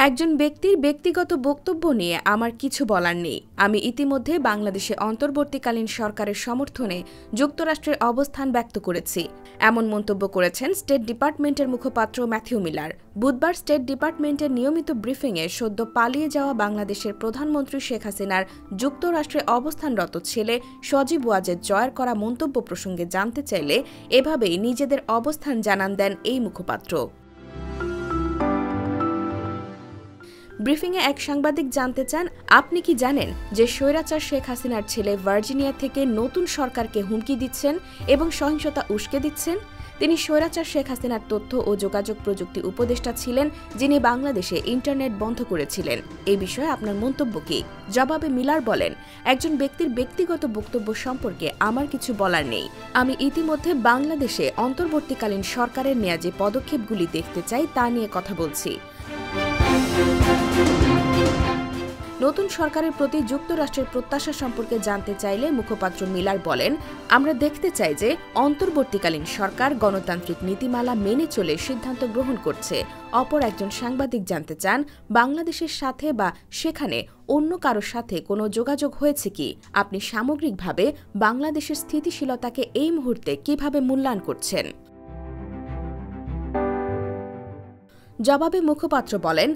একজন ব্যক্তির ব্যক্তিগত বক্তব্য নিয়ে আমার কিছু বলার নেই। আমি ইতিমধ্যে বাংলাদেশে অন্তর্বর্তীকালীন সরকারের সমর্থনে যুক্তরাষ্ট্রের অবস্থান ব্যক্ত করেছি, এমন মন্তব্য করেছেন স্টেট ডিপার্টমেন্টের মুখপাত্র ম্যাথিউ মিলার। বুধবার স্টেট ডিপার্টমেন্টের নিয়মিত ব্রিফিংয়ে সদ্য পালিয়ে যাওয়া বাংলাদেশের প্রধানমন্ত্রী শেখ হাসিনার যুক্তরাষ্ট্রে অবস্থানরত ছেলে সজীব ওয়াজেদ জয়ের করা মন্তব্য প্রসঙ্গে জানতে চাইলে এভাবেই নিজেদের অবস্থান জানান দেন এই মুখপাত্র। ব্রিফিংয়ে এক সাংবাদিক জানতে চান, আপনি কি জানেন যে স্বৈরাচার শেখ হাসিনার ছেলে ভার্জিনিয়া থেকে নতুন সরকারকে হুমকি দিচ্ছেন এবং সহিংসতা উস্কে দিচ্ছেন? তিনি স্বৈরাচার শেখ হাসিনার তথ্য ও যোগাযোগ প্রযুক্তি উপদেষ্টা ছিলেন, যিনি বাংলাদেশে ইন্টারনেট বন্ধ করেছিলেন। এই বিষয়ে আপনার মন্তব্য কি? জবাবে মিলার বলেন, একজন ব্যক্তির ব্যক্তিগত বক্তব্য সম্পর্কে আমার কিছু বলার নেই। আমি ইতিমধ্যে বাংলাদেশে অন্তর্বর্তীকালীন সরকারের নেয়া যে পদক্ষেপগুলি দেখতে চাই তা নিয়ে কথা বলছি। নতুন সরকারের প্রতি যুক্তরাষ্ট্রের প্রত্যাশা সম্পর্কে জানতে চাইলে মুখপাত্র মিলার বলেন, আমরা দেখতে চাই যে অন্তর্বর্তীকালীন সরকার গণতান্ত্রিক নীতিমালা মেনে চলে সিদ্ধান্ত গ্রহণ করছে। অপর একজন সাংবাদিক জানতে চান, বাংলাদেশের সাথে বা সেখানে অন্য কারোর সাথে কোনো যোগাযোগ হয়েছে কি? আপনি সামগ্রিকভাবে বাংলাদেশের স্থিতিশীলতাকে এই মুহূর্তে কিভাবে মূল্যায়ন করছেন? জবাবে মুখপাত্র বলেন,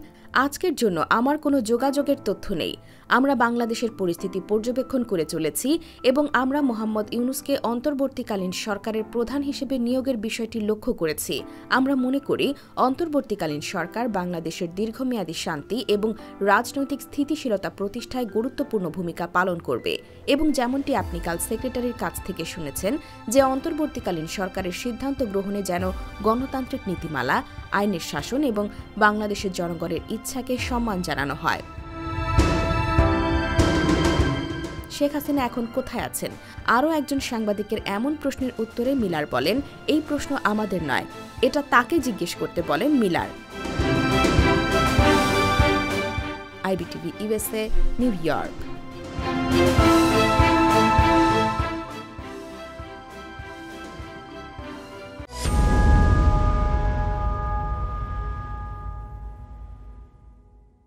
আজকের জন্য আমার কোনো যোগাযোগের তথ্য নেই। আমরা বাংলাদেশের পরিস্থিতি পর্যবেক্ষণ করে চলেছি এবং আমরা মোহাম্মদ ইউনূসকে অন্তর্বর্তীকালীন সরকারের প্রধান হিসেবে নিয়োগের বিষয়টি লক্ষ্য করেছি। আমরা মনে করি অন্তর্বর্তীকালীন সরকার বাংলাদেশের দীর্ঘমেয়াদী শান্তি এবং রাজনৈতিক স্থিতিশীলতা প্রতিষ্ঠায় গুরুত্বপূর্ণ ভূমিকা পালন করবে এবং যেমনটি আপনি কাল সেক্রেটারির কাছ থেকে শুনেছেন যে অন্তর্বর্তীকালীন সরকারের সিদ্ধান্ত গ্রহণে যেন গণতান্ত্রিক নীতিমালা, আইনের শাসন এবং বাংলাদেশের জনগণের ইচ্ছাকে সম্মান জানানো হয়। শেখ হাসিনা এখন কোথায় আছেন? আরও একজন সাংবাদিকের এমন প্রশ্নের উত্তরে মিলার বলেন, এই প্রশ্ন আমাদের নয়, এটা তাকে জিজ্ঞেস করতে বলেন Miller. IBTV USA, new York.